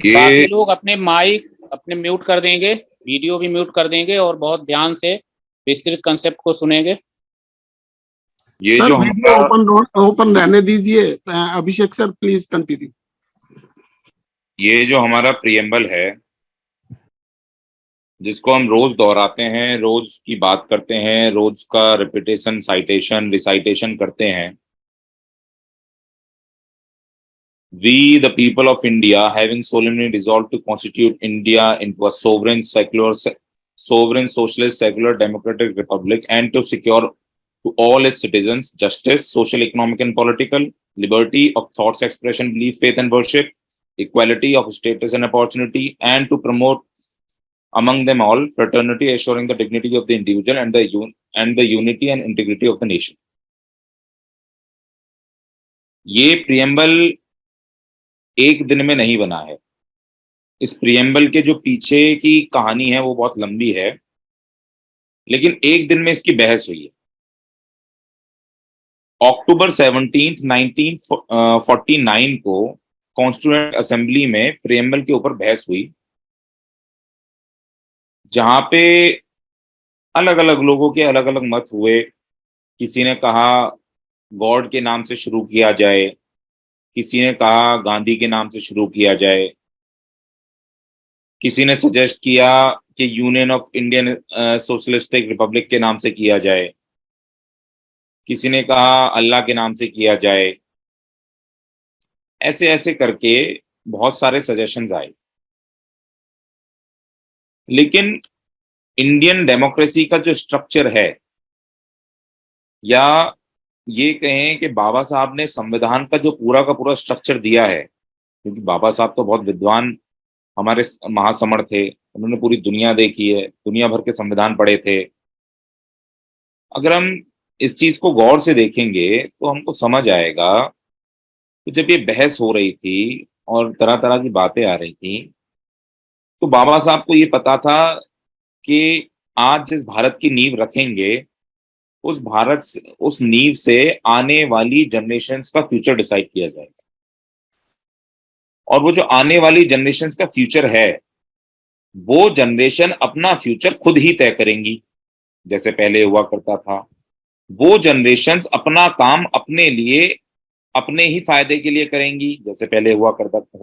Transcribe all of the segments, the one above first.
बाकी ये लोग अपने माइक अपने म्यूट कर देंगे, वीडियो भी म्यूट कर देंगे और बहुत ध्यान से विस्तृत कंसेप्ट को सुनेंगे। ये सर जो वीडियो हमारा ओपन रहने दीजिए। अभिषेक सर प्लीज कंटिन्यू। ये जो हमारा प्रियम्बल है, जिसको हम रोज दोहराते हैं, रोज की बात करते हैं, रोज का रिपीटेशन, साइटेशन, रिसाइटेशन करते हैं। We, the people of India, having solemnly resolved to constitute India into a sovereign, secular, sovereign, socialist, secular, democratic republic, and to secure to all its citizens justice, social, economic, and political liberty of thoughts, expression, belief, faith, and worship, equality of status and opportunity, and to promote among them all fraternity, assuring the dignity of the individual and the unity and integrity of the nation. ये preamble एक दिन में नहीं बना है। इस preamble के जो पीछे की कहानी है वो बहुत लंबी है, लेकिन एक दिन में इसकी बहस हुई है। अक्टूबर 17, 1949 को कॉन्स्टिट्यूएंट असेंबली में प्रियम्बल के ऊपर बहस हुई, जहां पे अलग अलग लोगों के अलग अलग मत हुए। किसी ने कहा गॉड के नाम से शुरू किया जाए, किसी ने कहा गांधी के नाम से शुरू किया जाए, किसी ने सजेस्ट किया कि union of Indian socialistic Republic के नाम से किया जाए, किसी ने कहा अल्लाह के नाम से किया जाए। ऐसे ऐसे करके बहुत सारे सजेशंस आए, लेकिन इंडियन डेमोक्रेसी का जो स्ट्रक्चर है, या ये कहें कि बाबा साहब ने संविधान का जो पूरा का पूरा स्ट्रक्चर दिया है, क्योंकि बाबा साहब तो बहुत विद्वान हमारे महासमर थे, उन्होंने पूरी दुनिया देखी है, दुनिया भर के संविधान पढ़े थे। अगर हम इस चीज को गौर से देखेंगे तो हमको समझ आएगा कि जब ये बहस हो रही थी और तरह तरह की बातें आ रही थी, तो बाबा साहब को ये पता था कि आज जिस भारत की नींव रखेंगे, उस नींव से आने वाली जनरेशन्स का फ्यूचर डिसाइड किया जाएगा। और वो जो आने वाली जनरेशन्स का फ्यूचर है, वो जनरेशन अपना फ्यूचर खुद ही तय करेंगी, जैसे पहले हुआ करता था। वो जनरेशन्स अपना काम अपने लिए, अपने ही फायदे के लिए करेंगी, जैसे पहले हुआ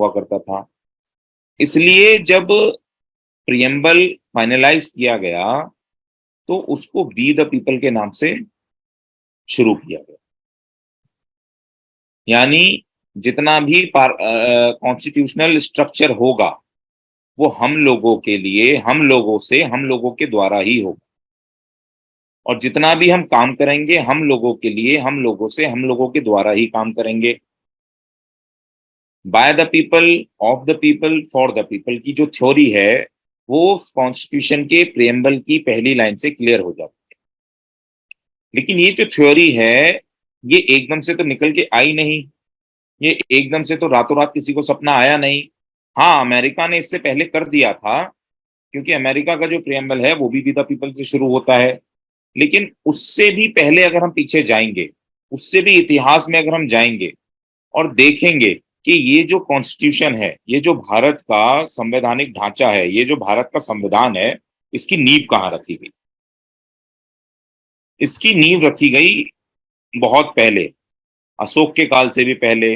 करता था। इसलिए जब प्रियम्बल फाइनलाइज किया गया तो उसको वी द पीपल के नाम से शुरू किया गया। यानी जितना भी कॉन्स्टिट्यूशनल स्ट्रक्चर होगा वो हम लोगों के लिए, हम लोगों से, हम लोगों के द्वारा ही होगा। और जितना भी हम काम करेंगे हम लोगों के लिए, हम लोगों से, हम लोगों के द्वारा ही काम करेंगे। By the people, of the people, for the people की जो थ्योरी है वो कॉन्स्टिट्यूशन के प्रियम्बल की पहली लाइन से क्लियर हो जाती है। लेकिन ये जो थ्योरी है ये एकदम से तो निकल के आई नहीं, ये एकदम से तो रातों रात किसी को सपना आया नहीं। हाँ, अमेरिका ने इससे पहले कर दिया था, क्योंकि अमेरिका का जो प्रियम्बल है वो भी द पीपल से शुरू होता है। लेकिन उससे भी पहले अगर हम पीछे जाएंगे, उससे भी इतिहास में अगर हम जाएंगे और देखेंगे कि ये जो कॉन्स्टिट्यूशन है, ये जो भारत का संवैधानिक ढांचा है, ये जो भारत का संविधान है, इसकी नींव कहाँ रखी गई? इसकी नींव रखी गई बहुत पहले, अशोक के काल से भी पहले,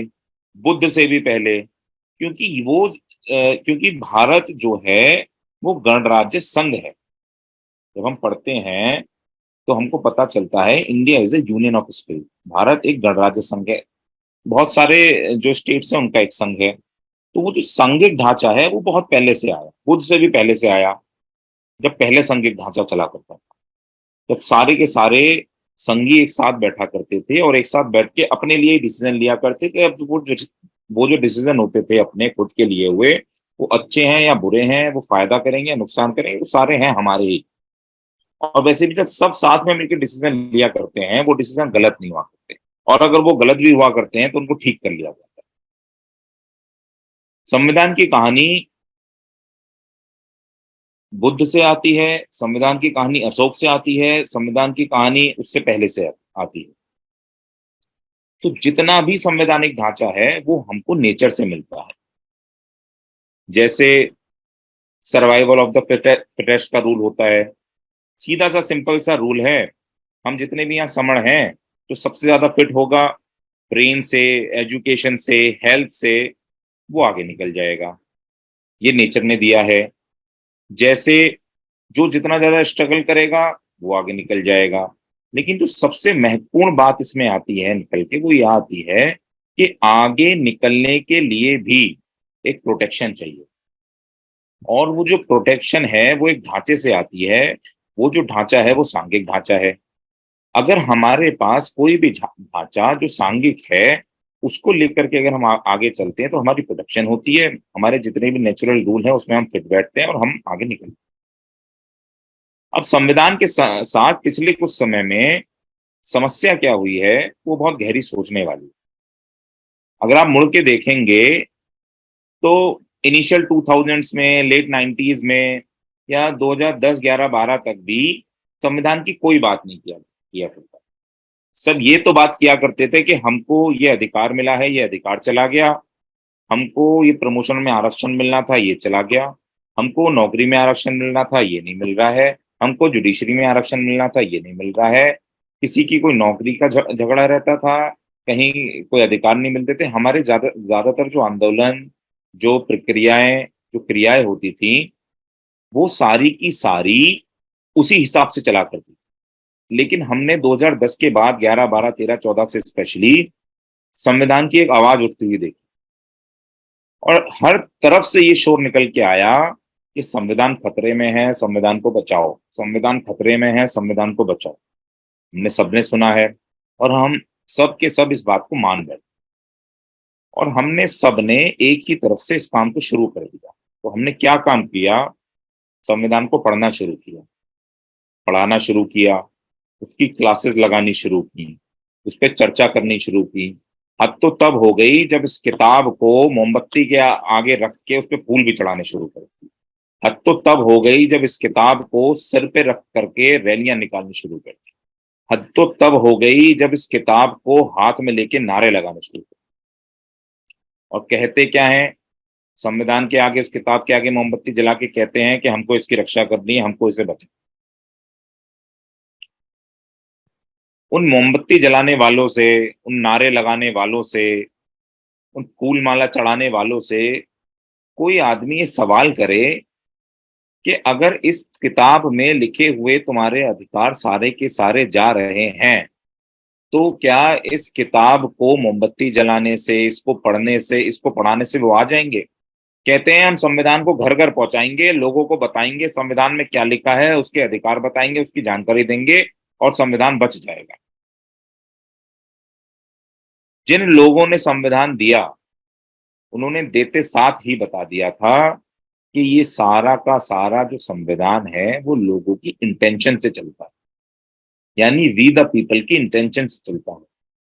बुद्ध से भी पहले। क्योंकि भारत जो है वो गणराज्य संघ है। जब हम पढ़ते हैं तो हमको पता चलता है India is A union of state. Bharat एक गणराज्य संघ है, बहुत सारे जो स्टेट्स हैं उनका एक संघ है। तो वो जो सांघिक ढांचा है वो बहुत पहले से आया, बुद्ध से भी पहले से आया, जब पहले सांघिक ढांचा चला करता था, जब सारे के सारे संघी एक साथ बैठा करते थे और एक साथ बैठ के अपने लिए डिसीजन लिया करते थे। अब वो जो डिसीजन होते थे अपने खुद के लिए हुए, वो अच्छे हैं या बुरे हैं, वो फायदा करेंगे या नुकसान करेंगे, वो सारे हैं हमारे ही। और वैसे भी जब सब साथ में मिलकर डिसीजन लिया करते हैं, वो डिसीजन गलत नहीं हुआ करते, और अगर वो गलत भी हुआ करते हैं तो उनको ठीक कर लिया जाता है। संविधान की कहानी बुद्ध से आती है, संविधान की कहानी अशोक से आती है, संविधान की कहानी उससे पहले से आती है। तो जितना भी संवैधानिक ढांचा है वो हमको नेचर से मिलता है। जैसे सर्वाइवल ऑफ द फिटेस्ट का रूल होता है। सीधा सा सिंपल सा रूल है, हम जितने भी यहाँ समण हैं, जो सबसे ज्यादा फिट होगा ब्रेन से, एजुकेशन से, हेल्थ से, वो आगे निकल जाएगा। ये नेचर ने दिया है। जैसे जो जितना ज्यादा स्ट्रगल करेगा वो आगे निकल जाएगा। लेकिन जो सबसे महत्वपूर्ण बात इसमें आती है निकल के, वो ये आती है कि आगे निकलने के लिए भी एक प्रोटेक्शन चाहिए। और वो जो प्रोटेक्शन है वो एक ढांचे से आती है। वो जो ढांचा है वो सांघिक ढांचा है। अगर हमारे पास कोई भी ढांचा जो सांघिक है, उसको लेकर के अगर हम आगे चलते हैं तो हमारी प्रोटेक्शन होती है। हमारे जितने भी नेचुरल रूल हैं उसमें हम फिट बैठते हैं और हम आगे निकलते हैं। अब संविधान के साथ पिछले कुछ समय में समस्या क्या हुई है, वो बहुत गहरी सोचने वाली है। अगर आप मुड़ के देखेंगे तो इनिशियल 2000s में, लेट 90s में, या 2010, 11, 12 तक भी संविधान की कोई बात नहीं किया करता। सब ये तो बात किया करते थे कि हमको ये अधिकार मिला है, ये अधिकार चला गया। हमको ये प्रमोशन में आरक्षण मिलना था, ये चला गया। हमको नौकरी में आरक्षण मिलना था, ये नहीं मिल रहा है। हमको जुडिशरी में आरक्षण मिलना था, ये नहीं मिल रहा है। किसी की कोई नौकरी का झगड़ा रहता था, कहीं कोई अधिकार नहीं मिलते थे। हमारे ज्यादातर जो आंदोलन, जो प्रक्रियाएं, जो क्रियाएं होती थी, वो सारी की सारी उसी हिसाब से चला करती थी। लेकिन हमने 2010 के बाद 11, 12, 13, 14 से स्पेशली संविधान की एक आवाज उठती हुई देखी। और हर तरफ से ये शोर निकल के आया कि संविधान खतरे में है, संविधान को बचाओ, संविधान खतरे में है, संविधान को बचाओ। हमने सबने सुना है और हम सब के सब इस बात को मान गए। और हमने सबने एक ही तरफ से इस काम को शुरू कर दिया। तो हमने क्या काम किया? संविधान को पढ़ना शुरू किया, पढ़ाना शुरू किया, उसकी क्लासेस लगानी शुरू की, उस पर चर्चा करनी शुरू की। हद तो तब हो गई जब इस किताब को मोमबत्ती के आगे रख के उस पर फूल भी चढ़ाने शुरू कर दी। हद तो तब हो गई जब इस किताब को सिर पे रख करके रैलियां निकालनी शुरू कर दी। हद तो तब हो गई जब इस किताब को हाथ में लेके नारे लगाने शुरू कर। और कहते क्या है? संविधान के आगे, उस किताब के आगे मोमबत्ती जला के कहते हैं कि हमको इसकी रक्षा करनी है, हमको इसे बचाना। उन मोमबत्ती जलाने वालों से, उन नारे लगाने वालों से, उन फूल माला चढ़ाने वालों से कोई आदमी ये सवाल करे कि अगर इस किताब में लिखे हुए तुम्हारे अधिकार सारे के सारे जा रहे हैं, तो क्या इस किताब को मोमबत्ती जलाने से, इसको पढ़ने से, इसको पढ़ाने से वो आ जाएंगे? कहते हैं हम संविधान को घर घर पहुंचाएंगे, लोगों को बताएंगे संविधान में क्या लिखा है, उसके अधिकार बताएंगे, उसकी जानकारी देंगे और संविधान बच जाएगा। जिन लोगों ने संविधान दिया, उन्होंने देते साथ ही बता दिया था कि ये सारा का सारा जो संविधान है वो लोगों की इंटेंशन से चलता है, यानी वी द पीपल की इंटेंशन से चलता है।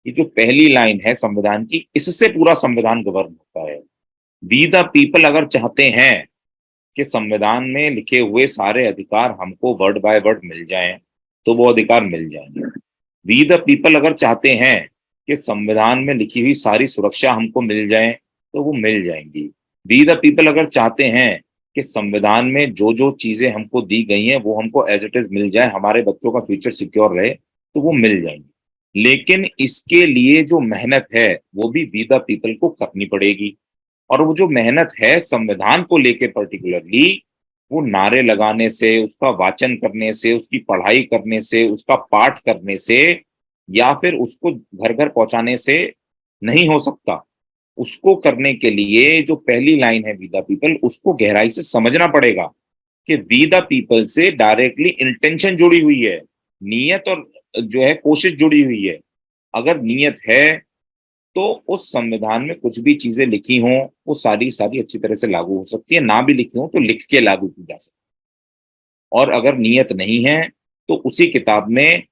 ये जो पहली लाइन है संविधान की, इससे पूरा संविधान गवर्न होता है। वी द पीपल अगर चाहते हैं कि संविधान में लिखे हुए सारे अधिकार हमको वर्ड बाय वर्ड मिल जाएं, तो वो अधिकार मिल जाएंगे। वी द पीपल अगर चाहते हैं कि संविधान में लिखी हुई सारी सुरक्षा हमको मिल जाए, तो वो मिल जाएंगी। वी द पीपल अगर चाहते हैं कि संविधान में जो जो चीजें हमको दी गई हैं वो हमको एज इट इज मिल जाए, हमारे बच्चों का फ्यूचर सिक्योर रहे, तो वो मिल जाएंगी। लेकिन इसके लिए जो मेहनत है वो भी वी द पीपल को करनी पड़ेगी। और वो जो मेहनत है संविधान को लेके पर्टिकुलरली, वो नारे लगाने से, उसका वाचन करने से, उसकी पढ़ाई करने से, उसका पाठ करने से, या फिर उसको घर घर पहुंचाने से नहीं हो सकता। उसको करने के लिए जो पहली लाइन है वी द पीपल, उसको गहराई से समझना पड़ेगा कि वी द पीपल से डायरेक्टली इंटेंशन जुड़ी हुई है, नीयत और जो है कोशिश जुड़ी हुई है। अगर नीयत है तो उस संविधान में कुछ भी चीजें लिखी हों वो सारी सारी अच्छी तरह से लागू हो सकती है, ना भी लिखी हो तो लिख के लागू की जा सकती है। और अगर नीयत नहीं है तो उसी किताब में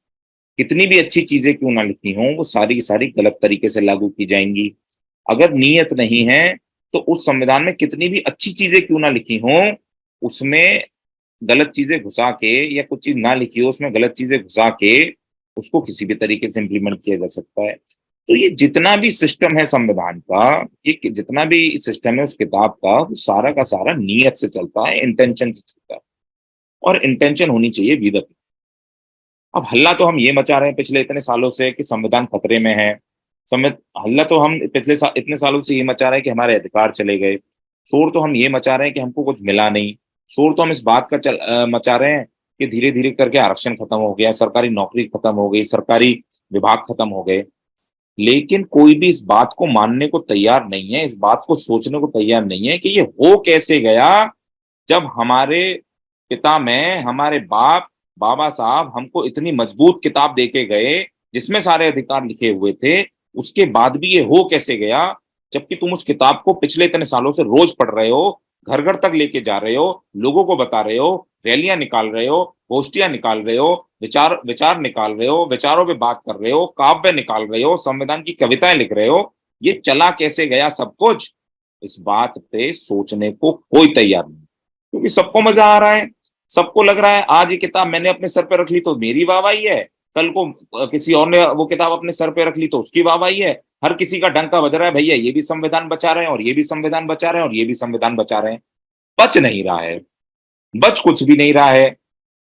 कितनी भी अच्छी चीजें क्यों ना लिखी हों, वो सारी की सारी गलत तरीके से लागू की जाएंगी। अगर नीयत नहीं है तो उस संविधान में कितनी भी अच्छी चीजें क्यों ना लिखी हों, उसमें गलत चीजें घुसा के, या कुछ चीज ना लिखी हो उसमें गलत चीजें घुसा के उसको किसी भी तरीके से इम्प्लीमेंट किया जा सकता है। तो ये जितना भी सिस्टम है संविधान का, ये जितना भी सिस्टम है उस किताब का, वो सारा का सारा नीयत से चलता है, इंटेंशन से चलता है, और इंटेंशन होनी चाहिए विद। अब हल्ला तो हम ये मचा रहे हैं पिछले इतने सालों से कि संविधान खतरे में है। हल्ला तो हम इतने सालों से ये मचा रहे हैं कि हमारे अधिकार चले गए। शोर तो हम ये मचा रहे हैं कि हमको कुछ मिला नहीं। शोर तो हम इस बात का मचा रहे हैं कि धीरे धीरे करके आरक्षण खत्म हो गया, सरकारी नौकरी खत्म हो गई, सरकारी विभाग खत्म हो गए। लेकिन कोई भी इस बात को मानने को तैयार नहीं है, इस बात को सोचने को तैयार नहीं है कि ये हो कैसे गया, जब हमारे पिता में हमारे बाबा साहब हमको इतनी मजबूत किताब देके गए जिसमें सारे अधिकार लिखे हुए थे, उसके बाद भी ये हो कैसे गया, जबकि तुम उस किताब को पिछले इतने सालों से रोज पढ़ रहे हो, घर घर तक लेके जा रहे हो, लोगों को बता रहे हो, रैलियां निकाल रहे हो, गोष्ठियां निकाल रहे हो, विचार निकाल रहे हो, विचारों पे बात कर रहे हो, काव्य निकाल रहे हो, संविधान की कविताएं लिख रहे हो। ये चला कैसे गया सब कुछ, इस बात पे सोचने को कोई तैयार नहीं, क्योंकि सबको मजा आ रहा है। सबको लग रहा है आज ये किताब मैंने अपने सर पे रख ली तो मेरी वाहवाही है, कल को किसी और ने वो किताब अपने सर पे रख ली तो उसकी वाहवाही है। हर किसी का डंका बज रहा है, भैया ये भी संविधान बचा रहे हैं और ये भी संविधान बचा रहे हैं और ये भी संविधान बचा रहे हैं। बच नहीं रहा है, बच कुछ भी नहीं रहा है।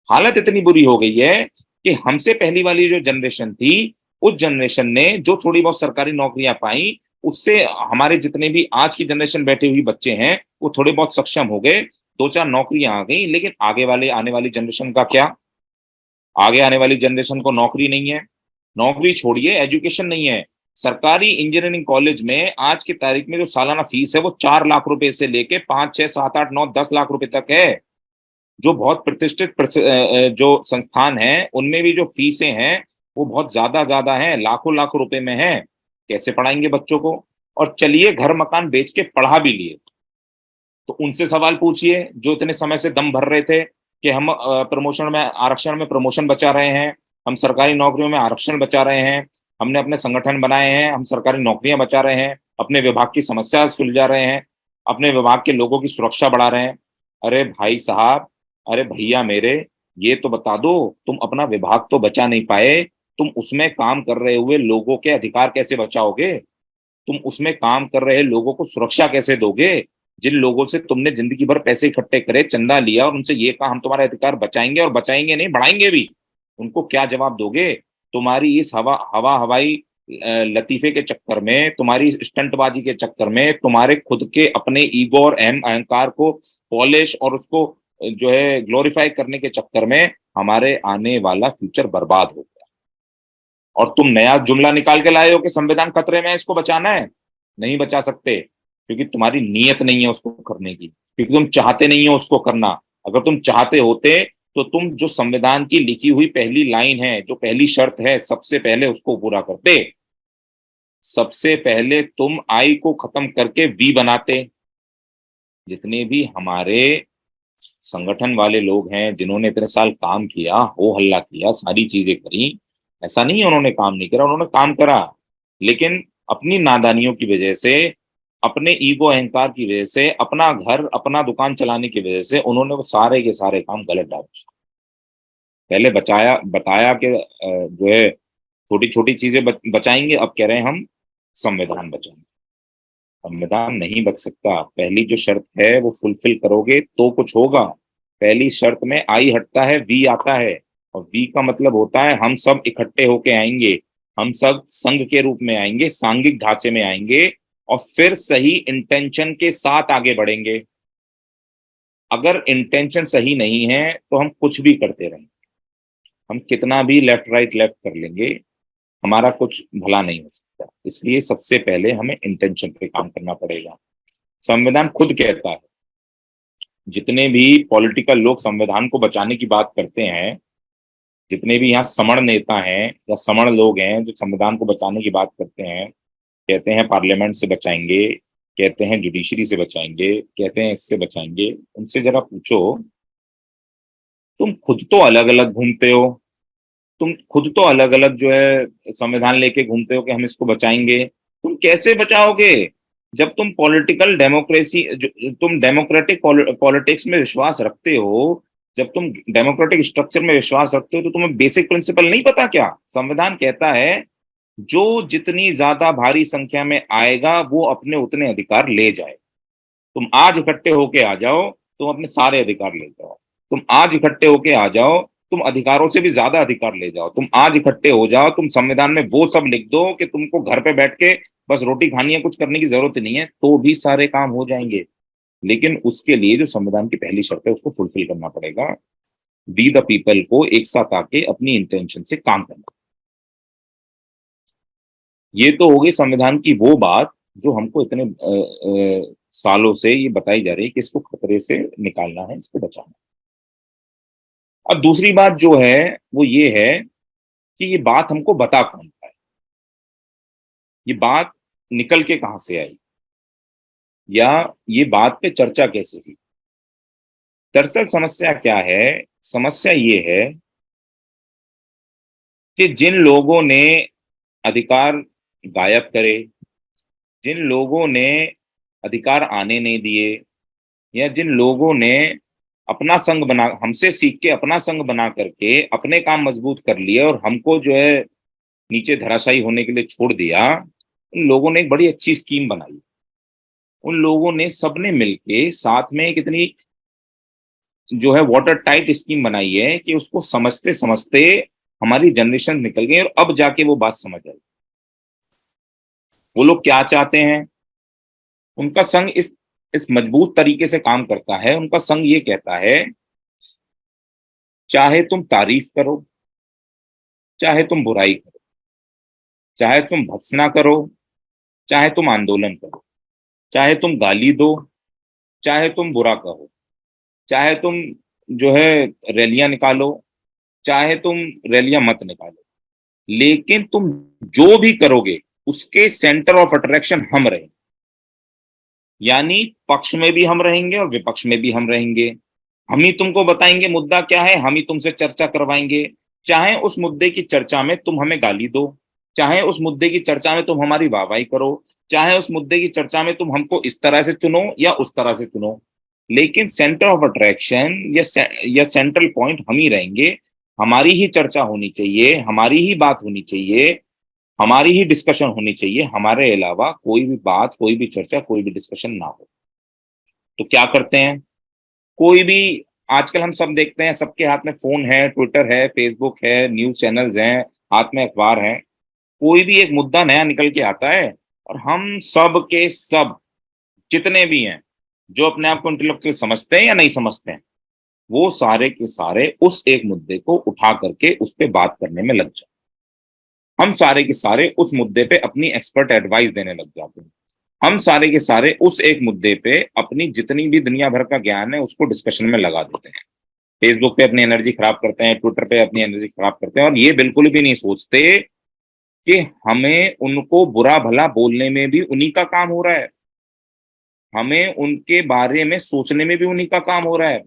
हालत इतनी बुरी हो गई है कि हमसे पहली वाली जो जनरेशन थी, उस जनरेशन ने जो थोड़ी बहुत सरकारी नौकरियां पाई, उससे हमारे जितने भी आज की जनरेशन बैठे हुए बच्चे हैं वो थोड़े बहुत सक्षम हो गए, 2-4 नौकरियां आ गई। लेकिन आने वाली जनरेशन का क्या? आगे आने वाली जनरेशन को नौकरी नहीं है, नौकरी छोड़िए एजुकेशन नहीं है। सरकारी इंजीनियरिंग कॉलेज में आज की तारीख में जो सालाना फीस है वो 4 लाख रुपए से लेके 5, 6, 7, 8, 9, 10 लाख रुपए तक है। जो बहुत प्रतिष्ठित जो संस्थान है उनमें भी जो फीसें हैं वो बहुत ज्यादा हैं, लाखों लाखों रुपए में है। कैसे पढ़ाएंगे बच्चों को? और चलिए घर मकान बेच के पढ़ा भी लिए तो उनसे सवाल पूछिए जो इतने समय से दम भर रहे थे कि हम आरक्षण में प्रमोशन बचा रहे हैं, हम सरकारी नौकरियों में आरक्षण बचा रहे हैं, हमने अपने संगठन बनाए हैं, हम सरकारी नौकरियां बचा रहे हैं, अपने विभाग की समस्या सुलझा रहे हैं, अपने विभाग के लोगों की सुरक्षा बढ़ा रहे हैं। अरे भाई साहब, अरे भैया मेरे, ये तो बता दो, तुम अपना विभाग तो बचा नहीं पाए, तुम उसमें काम कर रहे हुए लोगों के अधिकार कैसे बचाओगे? तुम उसमें काम कर रहे लोगों को सुरक्षा कैसे दोगे? जिन लोगों से तुमने जिंदगी भर पैसे इकट्ठे करे, चंदा लिया और उनसे ये कहा हम तुम्हारे अधिकार बचाएंगे और बचाएंगे नहीं बढ़ाएंगे भी, उनको क्या जवाब दोगे? तुम्हारी इस हवाई लतीफे के चक्कर में, तुम्हारी स्टंटबाजी के चक्कर में, तुम्हारे खुद के अपने ईगो और अहंकार को पॉलिश और उसको जो है ग्लोरीफाई करने के चक्कर में हमारे आने वाला फ्यूचर बर्बाद हो गया। और तुम नया जुमला निकाल के लाए हो कि संविधान खतरे में है, इसको बचाना है। नहीं बचा सकते, क्योंकि तुम्हारी नीयत नहीं है उसको करने की, क्योंकि तुम चाहते नहीं हो उसको करना। अगर तुम चाहते होते तो तुम जो संविधान की लिखी हुई पहली लाइन है, जो पहली शर्त है, सबसे पहले उसको पूरा करते। सबसे पहले तुम आई को खत्म करके वी बनाते। जितने भी हमारे संगठन वाले लोग हैं जिन्होंने इतने साल काम किया, हो हल्ला किया, सारी चीजें करी, ऐसा नहीं है उन्होंने काम नहीं करा, उन्होंने काम करा, लेकिन अपनी नादानियों की वजह से, अपने ईगो अहंकार की वजह से, अपना घर अपना दुकान चलाने की वजह से उन्होंने वो सारे के सारे काम गलत डाले। पहले बताया कि जो है छोटी छोटी चीजें बचाएंगे, अब कह रहे हैं हम संविधान बचाएंगे। संविधान नहीं बच सकता। पहली जो शर्त है वो फुलफिल करोगे तो कुछ होगा। पहली शर्त में आई हटता है, वी आता है, और वी का मतलब होता है हम सब इकट्ठे होके आएंगे, हम सब संघ के रूप में आएंगे, सांघिक ढांचे में आएंगे, और फिर सही इंटेंशन के साथ आगे बढ़ेंगे। अगर इंटेंशन सही नहीं है तो हम कुछ भी करते रहेंगे, हम कितना भी लेफ्ट राइट लेफ्ट कर लेंगे, हमारा कुछ भला नहीं हो सकता। इसलिए सबसे पहले हमें इंटेंशन पे काम करना पड़ेगा। संविधान खुद कहता है, जितने भी पॉलिटिकल लोग संविधान को बचाने की बात करते हैं, जितने भी यहाँ समण नेता हैं या समण लोग हैं जो संविधान को बचाने की बात करते हैं, कहते हैं पार्लियामेंट से बचाएंगे, कहते हैं जुडिशरी से बचाएंगे, कहते हैं इससे बचाएंगे, उनसे जरा पूछो, तुम खुद तो अलग अलग घूमते हो, तुम खुद तो अलग अलग जो है संविधान लेके घूमते हो कि हम इसको बचाएंगे। तुम कैसे बचाओगे जब तुम पॉलिटिकल डेमोक्रेसी, तुम डेमोक्रेटिक पॉलिटिक्स में विश्वास रखते हो, जब तुम डेमोक्रेटिक स्ट्रक्चर में विश्वास रखते हो, तो तुम्हें बेसिक प्रिंसिपल नहीं पता क्या? संविधान कहता है जो जितनी ज्यादा भारी संख्या में आएगा वो अपने उतने अधिकार ले जाए। तुम आज इकट्ठे होके आ जाओ, तुम अपने सारे अधिकार ले जाओ। तुम आज इकट्ठे होके आ जाओ, तुम अधिकारों से भी ज्यादा अधिकार ले जाओ। तुम आज इकट्ठे हो जाओ, तुम संविधान में वो सब लिख दो कि तुमको घर पे बैठ के बस रोटी खानी है, कुछ करने की जरूरत नहीं है, तो भी सारे काम हो जाएंगे। लेकिन उसके लिए जो संविधान की पहली शर्त है उसको फुलफिल करना पड़ेगा। वी द पीपल को एक साथ आके अपनी इंटेंशन से काम करना। ये तो हो गई संविधान की वो बात जो हमको इतने सालों से ये बताई जा रही है कि इसको खतरे से निकालना है, इसको बचाना। अब दूसरी बात जो है वो ये है कि ये बात हमको बता कौन रहा है, ये बात निकल के कहां से आई, या ये बात पे चर्चा कैसे हुई। दरअसल समस्या क्या है? समस्या ये है कि जिन लोगों ने अधिकार गायब करे, जिन लोगों ने अधिकार आने नहीं दिए, या जिन लोगों ने अपना संघ बना, हमसे सीख के अपना संघ बना करके अपने काम मजबूत कर लिए और हमको जो है नीचे धराशायी होने के लिए छोड़ दिया, उन लोगों ने एक बड़ी अच्छी स्कीम बनाई। उन लोगों ने सबने मिलके साथ में एक इतनी जो है वाटर टाइट स्कीम बनाई है कि उसको समझते समझते हमारी जनरेशन निकल गई और अब जाके वो बात समझ आई। वो लोग क्या चाहते हैं? उनका संघ इस मजबूत तरीके से काम करता है। उनका संघ ये कहता है, चाहे तुम तारीफ करो, चाहे तुम बुराई करो, चाहे तुम भत्सना करो, चाहे तुम आंदोलन करो, चाहे तुम गाली दो, चाहे तुम बुरा कहो, चाहे तुम जो है रैलियां निकालो, चाहे तुम रैलियां मत निकालो, लेकिन तुम जो भी करोगे उसके सेंटर ऑफ अट्रैक्शन हम रहेंगे। यानी पक्ष में भी हम रहेंगे और विपक्ष में भी हम रहेंगे। हम ही तुमको बताएंगे मुद्दा क्या है, हम ही तुमसे चर्चा करवाएंगे। चाहे उस मुद्दे की चर्चा में तुम हमें गाली दो, चाहे उस मुद्दे की चर्चा में तुम हमारी वाहवाही करो, चाहे उस मुद्दे की चर्चा में तुम हमको इस तरह से चुनो या उस तरह से चुनो, लेकिन सेंटर ऑफ अट्रैक्शन या सेंट्रल पॉइंट हम ही रहेंगे। हमारी ही चर्चा होनी चाहिए, हमारी ही बात होनी चाहिए, हमारी ही डिस्कशन होनी चाहिए। हमारे अलावा कोई भी बात, कोई भी चर्चा, कोई भी डिस्कशन ना हो। तो क्या करते हैं? कोई भी, आजकल हम सब देखते हैं, सबके हाथ में फोन है, ट्विटर है, फेसबुक है, न्यूज चैनल्स हैं, हाथ में अखबार है। कोई भी एक मुद्दा नया निकल के आता है और हम सब के सब जितने भी हैं, जो अपने आप को इंटेलेक्चुअल समझते हैं या नहीं समझते हैं, वो सारे के सारे उस एक मुद्दे को उठा करके उस पर बात करने में लग जाते। हम सारे के सारे उस मुद्दे पे अपनी एक्सपर्ट एडवाइस देने लग जाते हैं। हम सारे के सारे उस एक मुद्दे पे अपनी जितनी भी दुनिया भर का ज्ञान है उसको डिस्कशन में लगा देते हैं। फेसबुक पे अपनी एनर्जी खराब करते हैं, ट्विटर पे अपनी एनर्जी खराब करते हैं, और ये बिल्कुल भी नहीं सोचते कि हमें उनको बुरा भला बोलने में भी उन्हीं का काम हो रहा है, हमें उनके बारे में सोचने में भी उन्हीं का काम हो रहा है,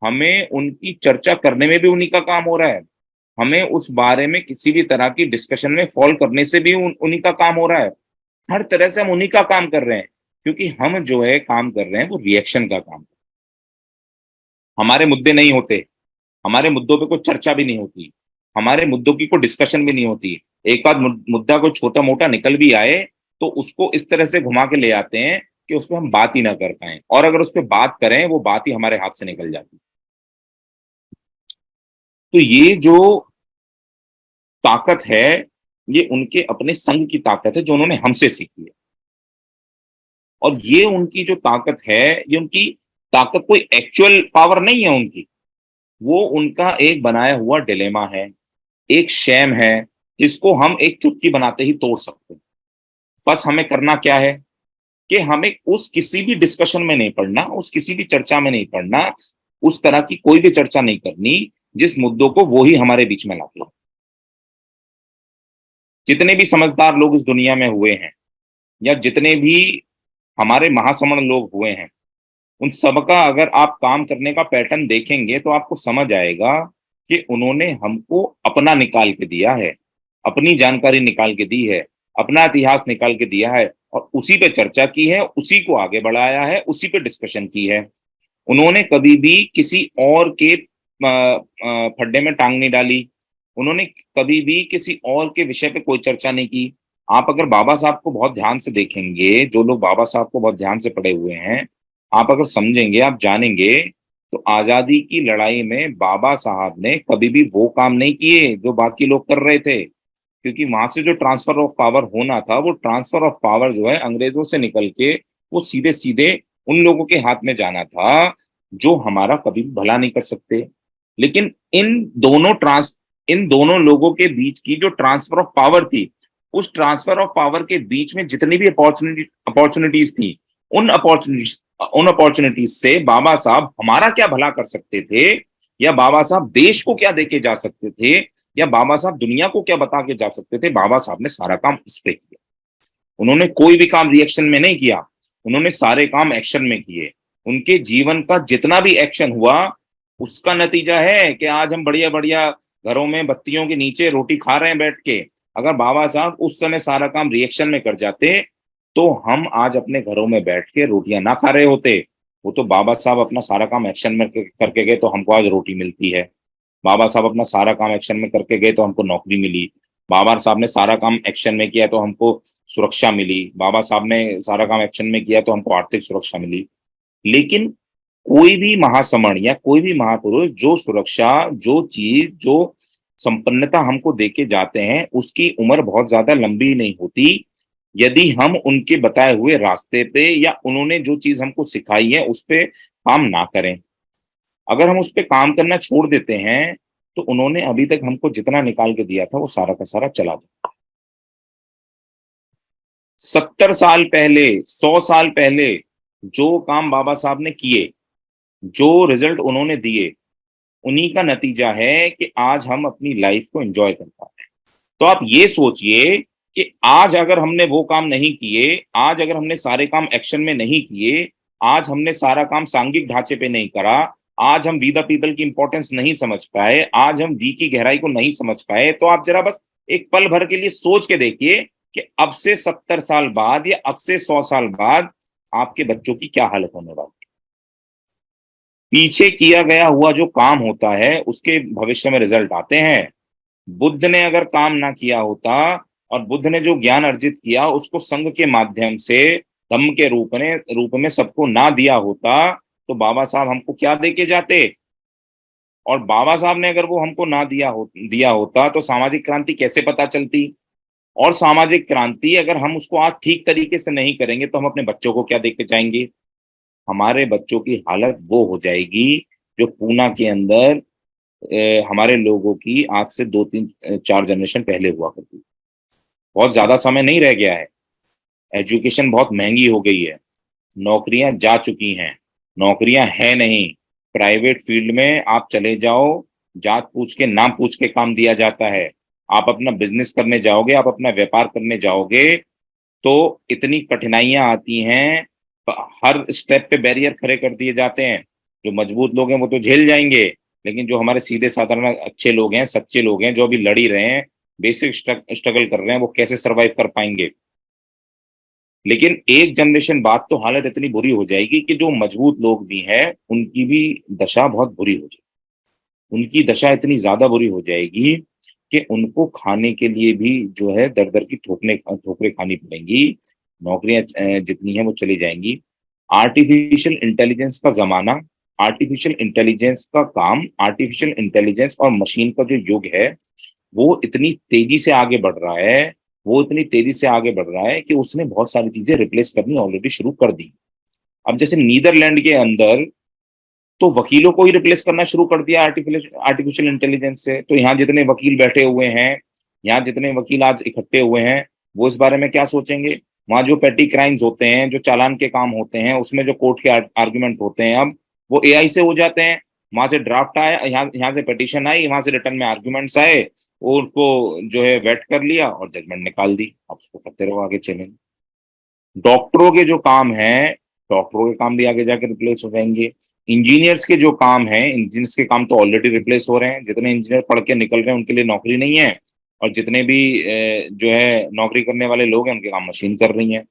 हमें उनकी चर्चा करने में भी उन्हीं का काम हो रहा है, हमें उस बारे में किसी भी तरह की डिस्कशन में फॉल करने से भी उन्हीं का काम हो रहा है। हर तरह से हम उन्हीं का काम कर रहे हैं, क्योंकि हम जो है काम कर रहे हैं वो रिएक्शन का काम। हमारे मुद्दे नहीं होते, हमारे मुद्दों पे कोई चर्चा भी नहीं होती, हमारे मुद्दों की कोई डिस्कशन भी नहीं होती। एक बार मुद्दा कोई छोटा मोटा निकल भी आए तो उसको इस तरह से घुमा के ले आते हैं कि उस पर हम बात ही ना कर पाए, और अगर उस पर बात करें वो बात ही हमारे हाथ से निकल जाती। तो ये जो ताकत है ये उनके अपने संघ की ताकत है जो उन्होंने हमसे सीखी है। और ये उनकी जो ताकत है, ये उनकी ताकत कोई एक्चुअल पावर नहीं है उनकी, वो उनका एक बनाया हुआ डिलेमा है, एक शैम है, जिसको हम एक चुटकी बनाते ही तोड़ सकते हैं। बस हमें करना क्या है कि हमें उस किसी भी डिस्कशन में नहीं पड़ना, उस किसी भी चर्चा में नहीं पड़ना, उस तरह की कोई भी चर्चा नहीं करनी जिस मुद्दों को वो ही हमारे बीच में लाते हैं। जितने भी समझदार लोग इस दुनिया में हुए हैं, या जितने भी हमारे महासमण लोग हुए हैं, उन सबका अगर आप काम करने का पैटर्न देखेंगे तो आपको समझ आएगा कि उन्होंने हमको अपना निकाल के दिया है, अपनी जानकारी निकाल के दी है, अपना इतिहास निकाल के दिया है, और उसी पे चर्चा की है, उसी को आगे बढ़ाया है, उसी पे डिस्कशन की है। उन्होंने कभी भी किसी और के फड्डे में टांग नहीं डाली, उन्होंने कभी भी किसी और के विषय पे कोई चर्चा नहीं की। आप अगर बाबा साहब को बहुत ध्यान से देखेंगे, जो लोग बाबा साहब को बहुत ध्यान से पढ़े हुए हैं, आप अगर समझेंगे, आप जानेंगे, तो आजादी की लड़ाई में बाबा साहब ने कभी भी वो काम नहीं किए जो बाकी लोग कर रहे थे, क्योंकि वहां से जो ट्रांसफर ऑफ पावर होना था, वो ट्रांसफर ऑफ पावर जो है अंग्रेजों से निकल के वो सीधे सीधे उन लोगों के हाथ में जाना था जो हमारा कभी भी भला नहीं कर सकते। लेकिन इन दोनों लोगों के बीच की जो ट्रांसफर ऑफ पावर थी, उस ट्रांसफर ऑफ पावर के बीच में जितनी भी अपॉर्चुनिटीज थी, उन अपॉर्चुनिटीज से बाबा साहब हमारा क्या भला कर सकते थे, या बाबा साहब देश को क्या देके जा सकते थे, या बाबा साहब दुनिया को क्या बता के जा सकते थे, बाबा साहब ने सारा काम उस पे किया। उन्होंने कोई भी काम रिएक्शन में नहीं किया, उन्होंने सारे काम एक्शन में किए। उनके जीवन का जितना भी एक्शन हुआ, उसका नतीजा है कि आज हम बढ़िया बढ़िया घरों में बत्तियों के नीचे रोटी खा रहे हैं बैठ के। अगर बाबा साहब उस समय सारा काम रिएक्शन में कर जाते, तो हम आज अपने घरों में बैठ के रोटियां ना खा रहे होते। वो तो बाबा साहब अपना सारा काम एक्शन में करके गए, तो हमको आज रोटी मिलती है। बाबा साहब अपना सारा काम एक्शन में करके गए, तो हमको नौकरी मिली। बाबा साहब ने सारा काम एक्शन में किया, तो हमको सुरक्षा मिली। बाबा साहब ने सारा काम एक्शन में किया, तो हमको आर्थिक सुरक्षा मिली। लेकिन कोई भी महासमण या कोई भी महापुरुष जो सुरक्षा, जो चीज, जो संपन्नता हमको देके जाते हैं, उसकी उम्र बहुत ज्यादा लंबी नहीं होती, यदि हम उनके बताए हुए रास्ते पे या उन्होंने जो चीज हमको सिखाई है उस पे काम ना करें। अगर हम उस पे काम करना छोड़ देते हैं, तो उन्होंने अभी तक हमको जितना निकाल के दिया था वो सारा का सारा चला जाता। 70 साल पहले, 100 साल पहले जो काम बाबा साहब ने किए, जो रिजल्ट उन्होंने दिए, उन्हीं का नतीजा है कि आज हम अपनी लाइफ को एंजॉय कर पा रहे हैं। तो आप ये सोचिए कि आज अगर हमने वो काम नहीं किए, आज अगर हमने सारे काम एक्शन में नहीं किए, आज हमने सारा काम सांघिक ढांचे पे नहीं करा, आज हम वी द पीपल की इंपॉर्टेंस नहीं समझ पाए, आज हम वी की गहराई को नहीं समझ पाए, तो आप जरा बस एक पल भर के लिए सोच के देखिए कि अब से 70 साल बाद या अब से 100 साल बाद आपके बच्चों की क्या हालत होने वाली है। पीछे किया गया हुआ जो काम होता है उसके भविष्य में रिजल्ट आते हैं। बुद्ध ने अगर काम ना किया होता और बुद्ध ने जो ज्ञान अर्जित किया उसको संघ के माध्यम से धम्म के रूप में सबको ना दिया होता, तो बाबा साहब हमको क्या देके जाते। और बाबा साहब ने अगर वो हमको ना दिया होता तो सामाजिक क्रांति कैसे पता चलती। और सामाजिक क्रांति अगर हम उसको आज ठीक तरीके से नहीं करेंगे, तो हम अपने बच्चों को क्या देके जाएंगे। हमारे बच्चों की हालत वो हो जाएगी जो पूना के अंदर हमारे लोगों की आज से 2-3-4 जनरेशन पहले हुआ करती। बहुत ज्यादा समय नहीं रह गया है, एजुकेशन बहुत महंगी हो गई है, नौकरियां जा चुकी हैं, नौकरियां है नहीं। प्राइवेट फील्ड में आप चले जाओ, जात पूछ के नाम पूछ के काम दिया जाता है। आप अपना बिजनेस करने जाओगे, आप अपना व्यापार करने जाओगे, तो इतनी कठिनाइयां आती हैं, हर स्टेप पे बैरियर खड़े कर दिए जाते हैं। जो मजबूत लोग हैं वो तो झेल जाएंगे, लेकिन जो हमारे सीधे साधारण अच्छे लोग हैं, सच्चे लोग हैं, जो अभी लड़ी रहे हैं, बेसिक स्ट्रगल कर रहे हैं, वो कैसे सरवाइव कर पाएंगे। लेकिन एक जनरेशन बाद तो हालत इतनी बुरी हो जाएगी कि जो मजबूत लोग भी हैं उनकी भी दशा बहुत बुरी हो जाएगी। उनकी दशा इतनी ज्यादा बुरी हो जाएगी कि उनको खाने के लिए भी जो है दर दर की ठोकरें खानी पड़ेंगी। नौकरियां जितनी हैं वो चली जाएंगी। आर्टिफिशियल इंटेलिजेंस का जमाना, आर्टिफिशियल इंटेलिजेंस का काम, आर्टिफिशियल इंटेलिजेंस और मशीन का जो युग है, वो इतनी तेजी से आगे बढ़ रहा है, वो इतनी तेजी से आगे बढ़ रहा है कि उसने बहुत सारी चीजें रिप्लेस करनी ऑलरेडी शुरू कर दी। अब जैसे नीदरलैंड के अंदर तो वकीलों को ही रिप्लेस करना शुरू कर दिया आर्टिफिशियल इंटेलिजेंस से। तो यहाँ जितने वकील बैठे हुए हैं, यहाँ जितने वकील आज इकट्ठे हुए हैं, वो इस बारे में क्या सोचेंगे। वहां जो पेटी क्राइम्स होते हैं, जो चालान के काम होते हैं, उसमें जो कोर्ट के आर्ग्यूमेंट होते हैं, अब वो एआई से हो जाते हैं। वहां से ड्राफ्ट आया, यहाँ से पिटीशन आई, वहां से रिटर्न में आर्ग्यूमेंट्स आए, उनको जो है वेट कर लिया और जजमेंट निकाल दी। अब उसको करते रहो, आगे चलेंगे। डॉक्टरों के जो काम है, डॉक्टरों के काम भी आगे जाके रिप्लेस हो जाएंगे। इंजीनियर्स के जो काम है, इंजीनियर्स के काम तो ऑलरेडी रिप्लेस हो रहे हैं। जितने इंजीनियर पढ़ के निकल रहे हैं उनके लिए नौकरी नहीं है, और जितने भी जो है नौकरी करने वाले लोग हैं उनके काम मशीन कर रही हैं।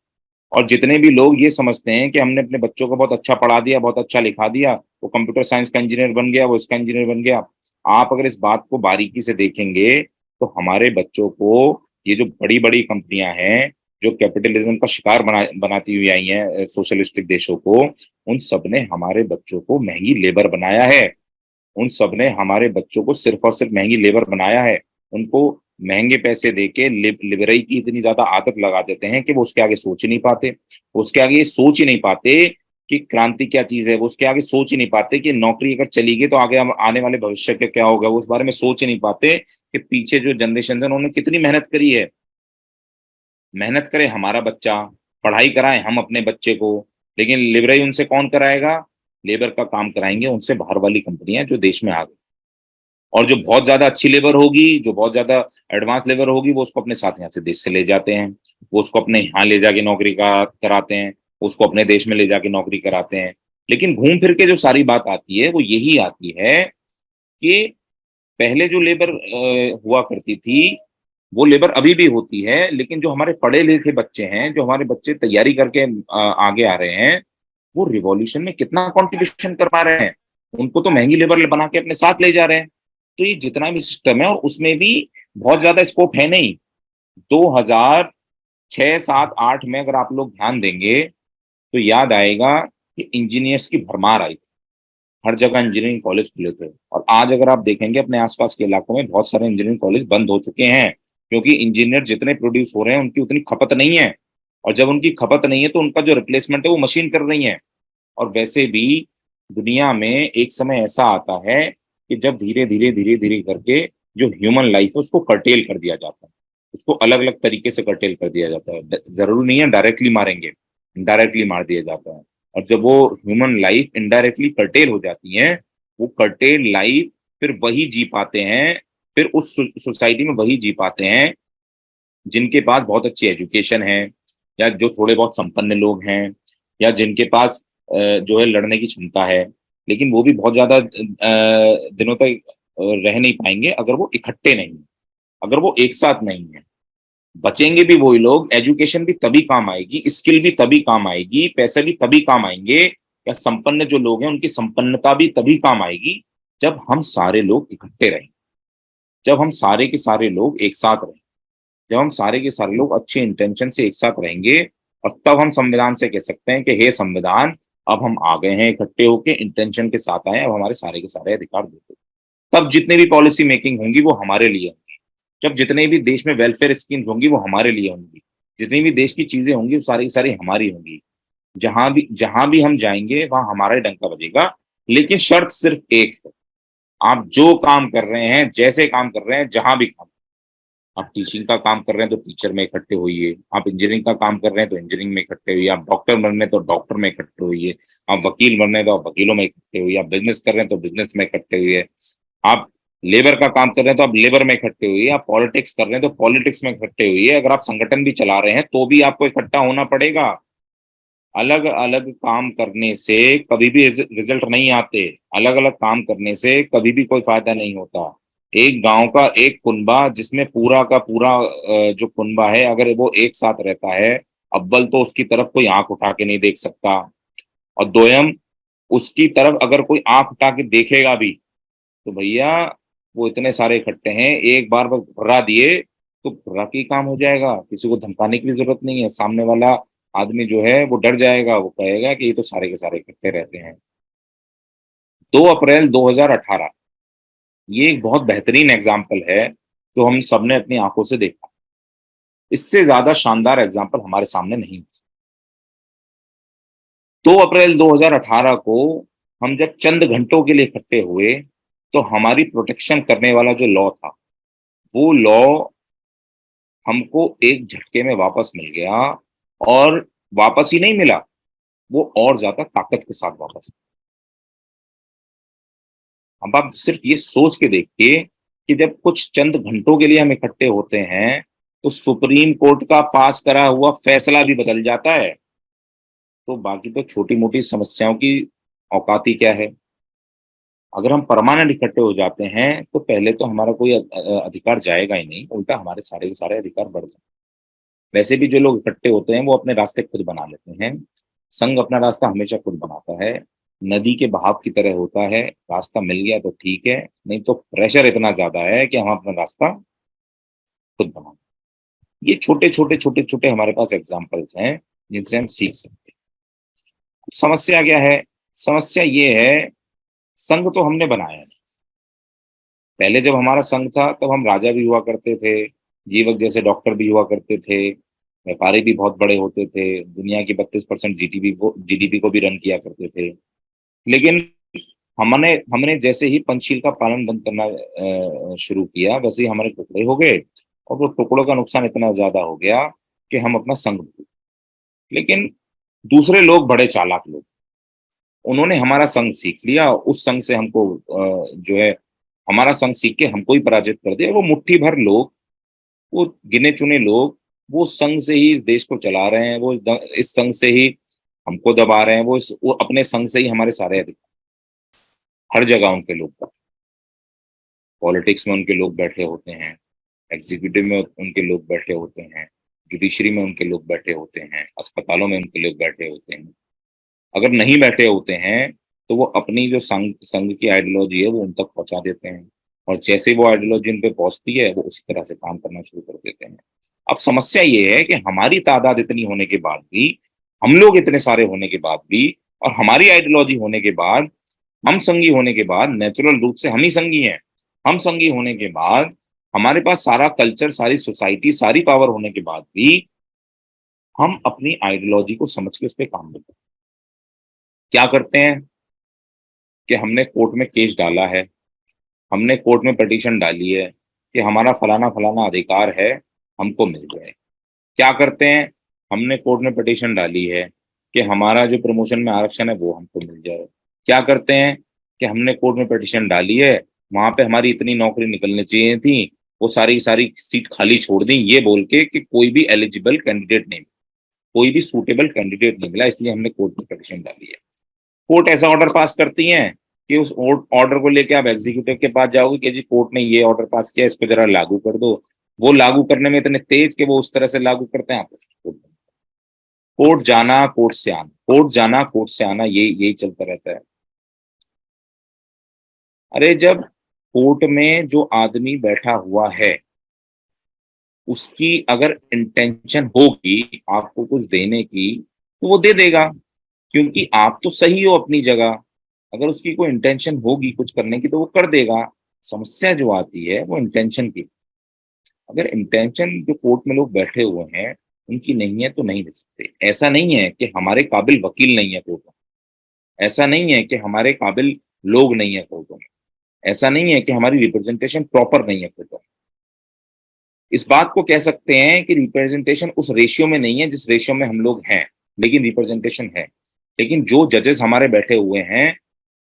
और जितने भी लोग ये समझते हैं कि हमने अपने बच्चों को बहुत अच्छा पढ़ा दिया, बहुत अच्छा लिखा दिया, वो कंप्यूटर साइंस का इंजीनियर बन गया, वो इसका इंजीनियर बन गया, आप अगर इस बात को बारीकी से देखेंगे तो हमारे बच्चों को ये जो बड़ी बड़ी कंपनियां हैं जो कैपिटलिज्म का शिकार बनाती हुई आई हैं सोशलिस्टिक देशों को, उन सब ने हमारे बच्चों को महंगी लेबर बनाया है। उन सब ने हमारे बच्चों को सिर्फ और सिर्फ महंगी लेबर बनाया है। उनको महंगे पैसे देके लिबरई की इतनी ज्यादा आदत लगा देते हैं कि वो उसके आगे सोच ही नहीं पाते। उसके आगे ये सोच ही नहीं पाते कि क्रांति क्या चीज है। वो उसके आगे सोच ही नहीं पाते कि नौकरी अगर चली गई तो आगे आने वाले भविष्य का क्या होगा। वो उस बारे में सोच ही नहीं पाते कि पीछे जो जनरेशन है उन्होंने कितनी मेहनत करी है। मेहनत करे हमारा बच्चा, पढ़ाई कराए हम अपने बच्चे को, लेकिन लिबरई उनसे कौन कराएगा? लेबर का काम कराएंगे उनसे बाहर वाली कंपनियां जो देश में आ गई। और जो बहुत ज्यादा अच्छी लेबर होगी, जो बहुत ज्यादा एडवांस लेबर होगी, वो उसको अपने साथ यहाँ से देश से ले जाते हैं। वो उसको अपने यहाँ ले जाके नौकरी का कराते हैं, उसको अपने देश में ले जाके नौकरी कराते हैं। लेकिन घूम फिर के जो सारी बात आती है वो यही आती है कि पहले जो लेबर हुआ करती थी वो लेबर अभी भी होती है, लेकिन जो हमारे पढ़े लिखे बच्चे हैं, जो हमारे बच्चे तैयारी करके आगे आ रहे हैं, वो रिवॉल्यूशन में कितना कंट्रीब्यूशन कर पा रहे हैं। उनको तो महंगी लेबर बना के अपने साथ ले जा रहे हैं। तो ये जितना भी सिस्टम है और उसमें भी बहुत ज्यादा स्कोप है नहीं। 2006, 7, 8 में अगर आप लोग ध्यान देंगे तो याद आएगा कि इंजीनियर्स की भरमार आई थी। हर जगह इंजीनियरिंग कॉलेज खुले थे। और आज अगर आप देखेंगे अपने आसपास के इलाकों में बहुत सारे इंजीनियरिंग कॉलेज बंद हो चुके हैं, क्योंकि इंजीनियर जितने प्रोड्यूस हो रहे हैं उनकी उतनी खपत नहीं है। और जब उनकी खपत नहीं है तो उनका जो रिप्लेसमेंट है वो मशीन कर रही है। और वैसे भी दुनिया में एक समय ऐसा आता है कि जब धीरे धीरे धीरे धीरे करके जो ह्यूमन लाइफ है उसको कर्टेल कर दिया जाता है। उसको अलग अलग तरीके से कर्टेल कर दिया जाता है। जरूरी नहीं है डायरेक्टली मारेंगे, इनडायरेक्टली मार दिया जाता है। और जब वो ह्यूमन लाइफ इनडायरेक्टली कर्टेल हो जाती है, वो कर्टेल लाइफ फिर वही जी पाते हैं, फिर उस सोसाइटी में वही जी पाते हैं जिनके पास बहुत अच्छी एजुकेशन है, या जो थोड़े बहुत संपन्न लोग हैं, या जिनके पास जो है लड़ने की क्षमता है। लेकिन वो भी बहुत ज्यादा दिनों तक रह नहीं पाएंगे अगर वो इकट्ठे नहीं हैं, अगर वो एक साथ नहीं है। बचेंगे भी वही लोग, एजुकेशन भी तभी काम आएगी, स्किल भी तभी काम आएगी, पैसे भी तभी काम आएंगे, या संपन्न जो लोग हैं उनकी संपन्नता भी तभी काम आएगी जब हम सारे लोग इकट्ठे रहें, जब हम सारे के सारे लोग एक साथ रहें, जब हम सारे के सारे लोग अच्छे इंटेंशन से एक साथ रहेंगे। और तब हम संविधान से कह सकते हैं कि हे संविधान, अब हम आ गए हैं इकट्ठे होके, इंटेंशन के साथ आए, अब हमारे सारे के सारे अधिकार दे दो। तब जितने भी पॉलिसी मेकिंग होंगी वो हमारे लिए होंगी। जब जितने भी देश में वेलफेयर स्कीम्स होंगी वो हमारे लिए होंगी। जितनी भी देश की चीजें होंगी वो सारी की सारी हमारी होंगी। जहां भी हम जाएंगे वहां हमारा ही डंका बजेगा। लेकिन शर्त सिर्फ एक है, आप जो काम कर रहे हैं, जैसे काम कर रहे हैं, जहां भी काम, आप टीचिंग का काम कर रहे हैं तो टीचर में इकट्ठे होइए, आप इंजीनियरिंग का काम कर रहे हैं तो इंजीनियरिंग में इकट्ठे होइए, आप डॉक्टर बनने तो डॉक्टर में इकट्ठे होइए, आप वकील बनने तो आप वकीलों में इकट्ठे होइए, आप बिजनेस कर रहे हैं तो बिजनेस में इकट्ठे होइए, आप लेबर का काम कर रहे हैं तो आप लेबर में इकट्ठे हुई, आप पॉलिटिक्स कर रहे हैं तो पॉलिटिक्स में इकट्ठे हुई है। अगर आप संगठन भी चला रहे हैं तो भी आपको इकट्ठा होना पड़ेगा। अलग अलग काम करने से कभी भी रिजल्ट नहीं आते, अलग अलग काम करने से कभी भी कोई फायदा नहीं होता। एक गांव का एक कुनबा, जिसमें पूरा का पूरा जो कुनबा है अगर वो एक साथ रहता है, अव्वल तो उसकी तरफ कोई आंख उठा के नहीं देख सकता, और दोयम उसकी तरफ अगर कोई आंख उठा के देखेगा भी तो भैया वो इतने सारे इकट्ठे हैं, एक बार बस भर्रा दिए तो भर्रा के ही काम हो जाएगा। किसी को धमकाने की भी जरूरत नहीं है। सामने वाला आदमी जो है वो डर जाएगा, वो कहेगा कि ये तो सारे के सारे इकट्ठे रहते हैं। 2 अप्रैल 2018 ये एक बहुत बेहतरीन एग्जाम्पल है जो हम सबने अपनी आंखों से देखा। इससे ज्यादा शानदार एग्जाम्पल हमारे सामने नहीं हो सकता। 2 अप्रैल 2018 को हम जब चंद घंटों के लिए इकट्ठे हुए तो हमारी प्रोटेक्शन करने वाला जो लॉ था, वो लॉ हमको एक झटके में वापस मिल गया। और वापस ही नहीं मिला, वो और ज्यादा ताकत के साथ वापस। अब आप सिर्फ ये सोच के देखिए कि जब कुछ चंद घंटों के लिए हम इकट्ठे होते हैं तो सुप्रीम कोर्ट का पास करा हुआ फैसला भी बदल जाता है। तो बाकी तो छोटी मोटी समस्याओं की औकात ही क्या है। अगर हम परमानेंट इकट्ठे हो जाते हैं तो पहले तो हमारा कोई अधिकार जाएगा ही नहीं, उल्टा हमारे सारे के सारे अधिकार बढ़ जाएंगे। वैसे भी जो लोग इकट्ठे होते हैं वो अपने रास्ते खुद बना लेते हैं। संघ अपना रास्ता हमेशा खुद बनाता है। नदी के बहाव की तरह होता है, रास्ता मिल गया तो ठीक है, नहीं तो प्रेशर इतना ज्यादा है कि हम अपना रास्ता खुद बनाएं। ये छोटे छोटे छोटे छोटे हमारे पास एग्जाम्पल्स हैं जिनसे हम सीख सकते हैं। समस्या क्या है? समस्या ये है, संघ तो हमने बनाया है। पहले जब हमारा संघ था तब हम राजा भी हुआ करते थे, जीवक जैसे डॉक्टर भी हुआ करते थे, व्यापारी भी बहुत बड़े होते थे, दुनिया की 32% जीडीपी को भी रन किया करते थे। लेकिन हमने हमने जैसे ही पंचशील का पालन बंद करना शुरू किया, वैसे ही हमारे टुकड़े हो गए, और वो टुकड़ों का नुकसान इतना ज्यादा हो गया कि हम अपना संघ भूल। लेकिन दूसरे लोग बड़े चालाक लोग, उन्होंने हमारा संघ सीख लिया, उस संघ से हमको जो है हमारा संघ सीख के हमको ही पराजित कर दिया। वो मुट्ठी भर लोग, वो गिने चुने लोग, वो संघ से ही इस देश को चला रहे हैं, वो इस संघ से ही हमको दबा रहे हैं, वो अपने संघ से ही हमारे सारे अधिकार, हर जगह उनके लोग, पॉलिटिक्स में उनके लोग बैठे होते हैं, एग्जीक्यूटिव में उनके लोग बैठे होते हैं, जुडिशरी में उनके लोग बैठे होते हैं, अस्पतालों में उनके लोग बैठे होते हैं। अगर नहीं बैठे होते हैं तो वो अपनी जो संघ संघ की आइडियोलॉजी है वो उन तक पहुंचा देते हैं, और जैसे ही वो आइडियोलॉजी उन पे पहुंचती है वो उसी तरह से काम करना शुरू कर देते हैं। अब समस्या ये है कि हमारी तादाद इतनी होने के बाद भी, हम लोग इतने सारे होने के बाद भी, और हमारी आइडियोलॉजी होने के बाद, हम संघी होने के बाद, नेचुरल रूप से हम ही संघी हैं, हम संघी होने के बाद, हमारे पास सारा कल्चर, सारी सोसाइटी, सारी पावर होने के बाद भी हम अपनी आइडियोलॉजी को समझ के उस पर काम नहीं करते। क्या करते हैं कि हमने कोर्ट में केस डाला है, हमने कोर्ट में पिटीशन डाली है कि हमारा फलाना फलाना अधिकार है, हमको मिल जाए। क्या करते हैं, हमने कोर्ट में पिटीशन डाली है कि हमारा जो प्रमोशन में आरक्षण है वो हमको मिल जाए। क्या करते हैं कि हमने कोर्ट में पिटीशन डाली है, वहां पे हमारी इतनी नौकरी निकलनी चाहिए थी, वो सारी सारी सीट खाली छोड़ दी, ये बोल के कि कोई भी एलिजिबल कैंडिडेट नहीं, कोई भी सूटेबल कैंडिडेट नहीं मिला, इसलिए हमने कोर्ट में पिटीशन डाली है। कोर्ट ऐसा ऑर्डर पास करती है कि उस ऑर्डर को लेके आप एग्जीक्यूटिव के पास जाओगे कि जी कोर्ट ने ये ऑर्डर पास किया, इस पर जरा लागू कर दो। वो लागू करने में इतने तेज कि वो उस तरह से लागू करते हैं, आप कोर्ट जाना कोर्ट से आना, कोर्ट जाना कोर्ट से आना, यही चलता रहता है। अरे जब कोर्ट में जो आदमी बैठा हुआ है उसकी अगर इंटेंशन होगी आपको कुछ देने की तो वो दे देगा, क्योंकि आप तो सही हो अपनी जगह। अगर उसकी कोई इंटेंशन होगी कुछ करने की तो वो कर देगा। समस्या जो आती है वो इंटेंशन की। अगर इंटेंशन जो कोर्ट में लोग बैठे हुए हैं उनकी नहीं है तो नहीं दे सकते। ऐसा नहीं है कि हमारे काबिल वकील नहीं है कोर्ट में, ऐसा नहीं है कि हमारे काबिल लोग नहीं है कोर्टों में, ऐसा नहीं है कि हमारी रिप्रेजेंटेशन प्रॉपर नहीं है कोर्टों में। इस बात को कह सकते हैं कि रिप्रेजेंटेशन उस रेशियो में नहीं है जिस रेशियो में हम लोग हैं, लेकिन रिप्रेजेंटेशन है। लेकिन जो जजेस हमारे बैठे हुए हैं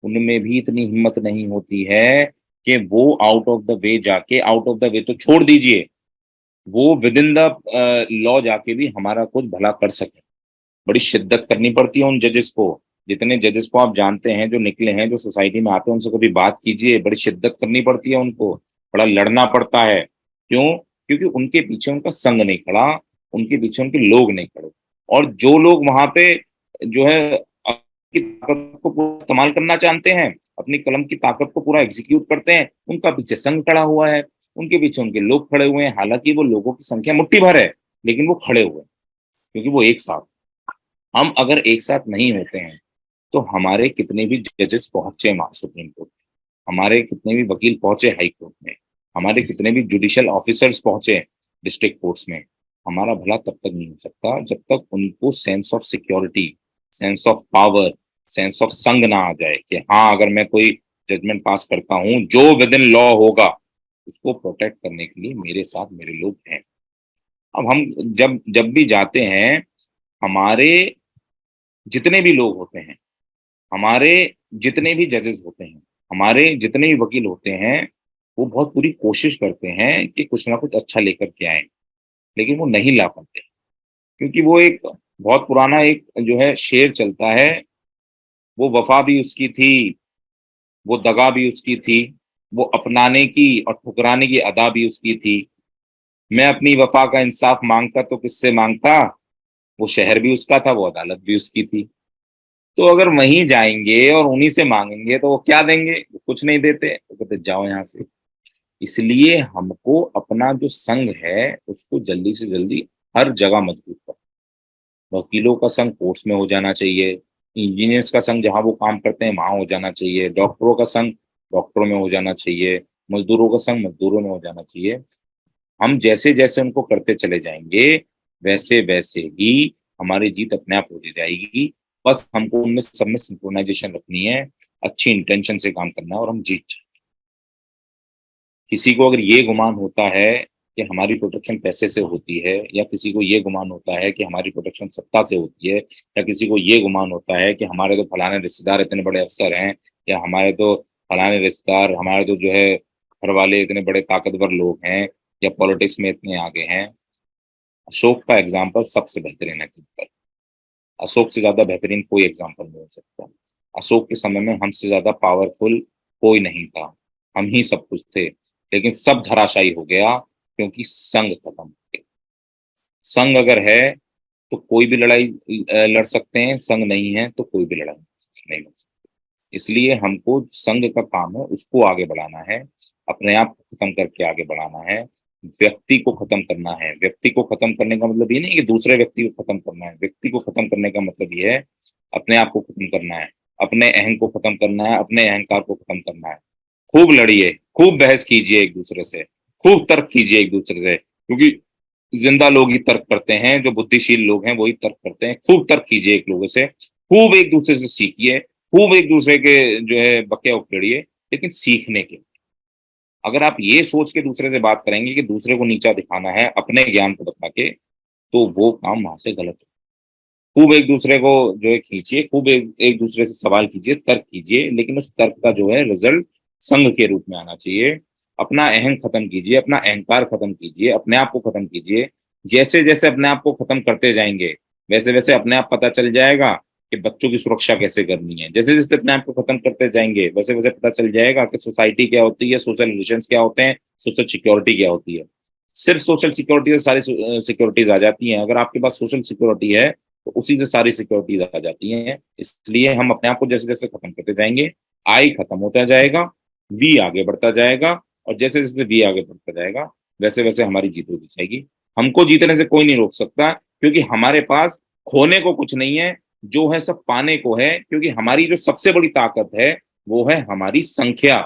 उनमें भी इतनी हिम्मत नहीं होती है कि वो आउट ऑफ द वे जाके, आउट ऑफ द वे तो छोड़ दीजिए, वो विद इन द लॉ जाके भी हमारा कुछ भला कर सके। बड़ी शिद्दत करनी पड़ती है उन जजेस को। जितने जजेस को आप जानते हैं जो निकले हैं, जो सोसाइटी में आते हैं, उनसे कभी बात कीजिए, बड़ी शिद्दत करनी पड़ती है उनको, बड़ा लड़ना पड़ता है। क्यों? क्योंकि उनके पीछे उनका संघ नहीं खड़ा, उनके पीछे उनके लोग नहीं खड़े। और जो लोग वहां पे जो है अपनी ताकत को पूरा इस्तेमाल करना जानते हैं, अपनी कलम की ताकत को पूरा एग्जीक्यूट करते हैं, उनका पीछे संघ खड़ा हुआ है, उनके पीछे उनके लोग खड़े हुए हैं। हालांकि वो लोगों की संख्या मुट्ठी भर है, लेकिन वो खड़े हुए हैं क्योंकि वो एक साथ। हम अगर एक साथ नहीं होते हैं तो हमारे कितने भी जजेस पहुंचे सुप्रीम कोर्ट, हमारे कितने भी वकील पहुंचे हाई कोर्ट में, हमारे कितने भी जुडिशियल ऑफिसर्स पहुंचे डिस्ट्रिक्ट कोर्ट्स में, हमारा भला तब तक नहीं हो सकता जब तक उनको sense of security, sense of power, sense of संघ ना आ जाए कि हाँ अगर मैं कोई जजमेंट पास करता हूं जो विद इन लॉ होगा, उसको प्रोटेक्ट करने के लिए मेरे साथ मेरे लोग हैं। अब हम जब जब भी जाते हैं, हमारे जितने भी लोग होते हैं, हमारे जितने भी जजेस होते हैं, हमारे जितने भी वकील होते हैं, वो बहुत पूरी कोशिश करते हैं कि कुछ ना कुछ अच्छा लेकर के आए, लेकिन वो नहीं ला पाते। क्योंकि वो एक बहुत पुराना एक जो है शेर चलता है, वो वफा भी उसकी थी, वो दगा भी उसकी थी, वो अपनाने की और ठुकराने की अदा भी उसकी थी। मैं अपनी वफा का इंसाफ मांगता तो किससे मांगता, वो शहर भी उसका था, वो अदालत भी उसकी थी। तो अगर वहीं जाएंगे और उन्हीं से मांगेंगे तो वो क्या देंगे? वो कुछ नहीं देते, वो कहते जाओ यहाँ से। इसलिए हमको अपना जो संघ है उसको जल्दी से जल्दी हर जगह मजबूत करना। वकीलों का संघ कोर्ट्स में हो जाना चाहिए, इंजीनियर्स का संघ जहां वो काम करते हैं वहां हो जाना चाहिए, डॉक्टरों का संघ डॉक्टरों में हो जाना चाहिए, मजदूरों का संघ मजदूरों में हो जाना चाहिए। हम जैसे जैसे उनको करते चले जाएंगे वैसे वैसे ही हमारी जीत अपने आप होती जाएगी। बस हमको उनमें सब में सिंक्रोनाइजेशन रखनी है, अच्छी इंटेंशन से काम करना है और हम जीत जाएंगे। किसी को अगर ये गुमान होता है कि हमारी प्रोटेक्शन पैसे से होती है, या किसी को ये गुमान होता है कि हमारी प्रोटेक्शन सत्ता से होती है, या किसी को ये गुमान होता है कि हमारे तो फलाने रिश्तेदार इतने बड़े अफसर हैं, या हमारे तो फलाने रिश्तेदार, हमारे तो जो है घर वाले इतने बड़े ताकतवर लोग हैं, या पॉलिटिक्स में इतने आगे हैं। अशोक का एग्जाम्पल सबसे बेहतरीन है। अशोक से ज्यादा बेहतरीन कोई एग्जाम्पल नहीं हो सकता। अशोक के समय में हमसे ज्यादा पावरफुल कोई नहीं था, हम ही सब कुछ थे, लेकिन सब धराशायी हो गया क्योंकि संघ खत्म हो गया। संघ अगर है तो कोई भी लड़ाई लड़ सकते हैं, संघ नहीं है तो कोई भी लड़ाई नहीं लड़ सकते। इसलिए हमको संघ का काम है उसको आगे बढ़ाना है, अपने आप को खत्म करके आगे बढ़ाना है, व्यक्ति को खत्म करना है। व्यक्ति को खत्म करने का मतलब ये नहीं कि दूसरे व्यक्ति को खत्म करना है, व्यक्ति को खत्म करने का मतलब ये है अपने आप को खत्म करना है, अपने अहम को खत्म करना है, अपने अहंकार को खत्म करना है। खूब लड़िए, खूब बहस कीजिए एक दूसरे से, खूब तर्क कीजिए एक दूसरे से, क्योंकि जिंदा लोग ही तर्क करते हैं, जो बुद्धिशील लोग हैं वही तर्क करते हैं। खूब तर्क कीजिए एक लोगों से, खूब एक दूसरे से सीखिए, खूब एक दूसरे के जो है बके उखेड़िए, लेकिन सीखने के। अगर आप ये सोच के दूसरे से बात करेंगे कि दूसरे को नीचा दिखाना है अपने ज्ञान को बता के, तो वो काम वहां से गलत है। खूब एक दूसरे को जो है खींचिए, खूब एक दूसरे से सवाल कीजिए, तर्क कीजिए, लेकिन उस तर्क का जो है रिजल्ट संघ के रूप में आना चाहिए। अपना अहम खत्म कीजिए, अपना अहंकार खत्म कीजिए, अपने आप को खत्म कीजिए। जैसे जैसे अपने आप को खत्म करते जाएंगे वैसे वैसे अपने आप पता चल जाएगा कि बच्चों की सुरक्षा कैसे करनी है। जैसे जैसे अपने आप को खत्म करते जाएंगे वैसे वैसे पता चल जाएगा कि सोसाइटी क्या होती है, सोशल रिलेशंस क्या होते हैं, सोशल सिक्योरिटी क्या होती है। सिर्फ सोशल सिक्योरिटी से सारी सिक्योरिटीज आ जाती हैं। अगर आपके पास सोशल सिक्योरिटी है तो उसी से सारी सिक्योरिटीज आ जाती हैं। इसलिए हम अपने आप को जैसे जैसे खत्म करते जाएंगे, आई खत्म होता जाएगा, वी आगे बढ़ता जाएगा, और जैसे जैसे वी आगे बढ़ता जाएगा वैसे वैसे हमारी जीत होती जाएगी। हमको जीतने से कोई नहीं रोक सकता, क्योंकि हमारे पास खोने को कुछ नहीं है, जो है सब पाने को है। क्योंकि हमारी जो सबसे बड़ी ताकत है वो है हमारी संख्या।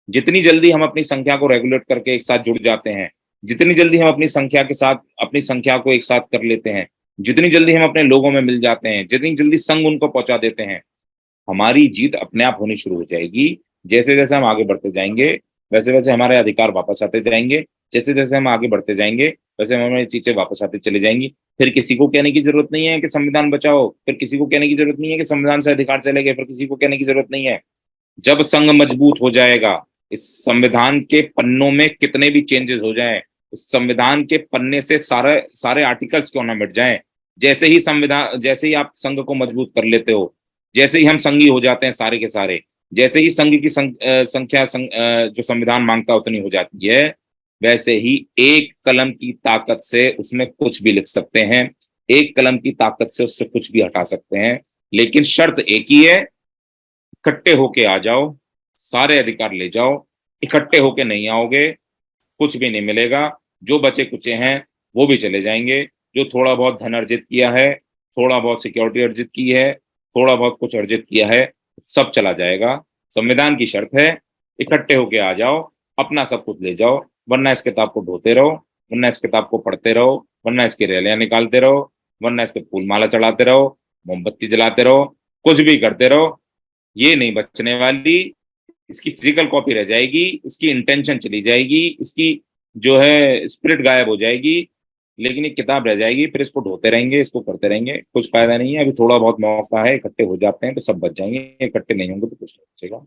जितनी जल्दी हम अपनी संख्या को रेगुलेट करके एक साथ जुड़ जाते हैं, जितनी जल्दी हम अपनी संख्या के साथ अपनी संख्या को एक साथ कर लेते हैं, जितनी जल्दी हम अपने लोगों में मिल जाते हैं, जितनी जल्दी संघ उनको पहुंचा देते हैं, हमारी जीत अपने आप होनी शुरू हो जाएगी। जैसे जैसे हम आगे बढ़ते जाएंगे वैसे वैसे हमारे अधिकार वापस आते जाएंगे। जैसे जैसे हम आगे बढ़ते जाएंगे वैसे हमारी चीजें वापस आती चली जाएंगी। फिर किसी को कहने की जरूरत नहीं है कि संविधान बचाओ, फिर किसी को कहने की जरूरत नहीं है कि संविधान से अधिकार चले गए, फिर किसी को कहने की जरूरत नहीं है। जब संघ मजबूत हो जाएगा, इस संविधान के पन्नों में कितने भी चेंजेस हो जाएं, इस संविधान के पन्ने से सारे सारे आर्टिकल्स क्यों ना मिट जाएं, जैसे ही आप संघ को मजबूत कर लेते हो, जैसे ही हम संघी हो जाते हैं सारे के सारे, जैसे ही संघ की संख्या जो संविधान मांगता उतनी हो जाती है, वैसे ही एक कलम की ताकत से उसमें कुछ भी लिख सकते हैं, एक कलम की ताकत से उससे कुछ भी हटा सकते हैं। लेकिन शर्त एक ही है, इकट्ठे होके आ जाओ, सारे अधिकार ले जाओ। इकट्ठे होके नहीं आओगे कुछ भी नहीं मिलेगा। जो बचे कुचे हैं वो भी चले जाएंगे। जो थोड़ा बहुत धन अर्जित किया है, थोड़ा बहुत सिक्योरिटी अर्जित की है, थोड़ा बहुत कुछ अर्जित किया है, सब चला जाएगा। संविधान की शर्त है इकट्ठे होके आ जाओ, अपना सब कुछ ले जाओ, वरना इस किताब को ढोते रहो, वरना इस किताब को पढ़ते रहो, वरना इसकी रैलियां निकालते रहो, वरना इस पे फूल माला चढ़ाते रहो, मोमबत्ती जलाते रहो, कुछ भी करते रहो, ये नहीं बचने वाली। इसकी फिजिकल कॉपी रह जाएगी, इसकी इंटेंशन चली जाएगी, इसकी जो है स्पिरिट गायब हो जाएगी, लेकिन एक किताब रह जाएगी। फिर इसको ढोते रहेंगे, इसको करते रहेंगे, कुछ फायदा नहीं है। अभी थोड़ा बहुत मौका है, इकट्ठे हो जाते हैं तो सब बच जाएंगे, इकट्ठे नहीं होंगे तो कुछ नहीं बचेगा।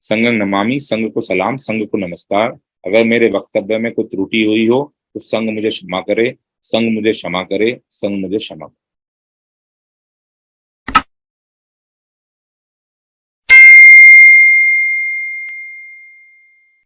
संघं नमामि, संघ को सलाम, संघ को नमस्कार। अगर मेरे वक्तव्य में कोई त्रुटि हुई हो तो संघ मुझे क्षमा करे, संघ मुझे क्षमा करे, संघ मुझे क्षमा करे।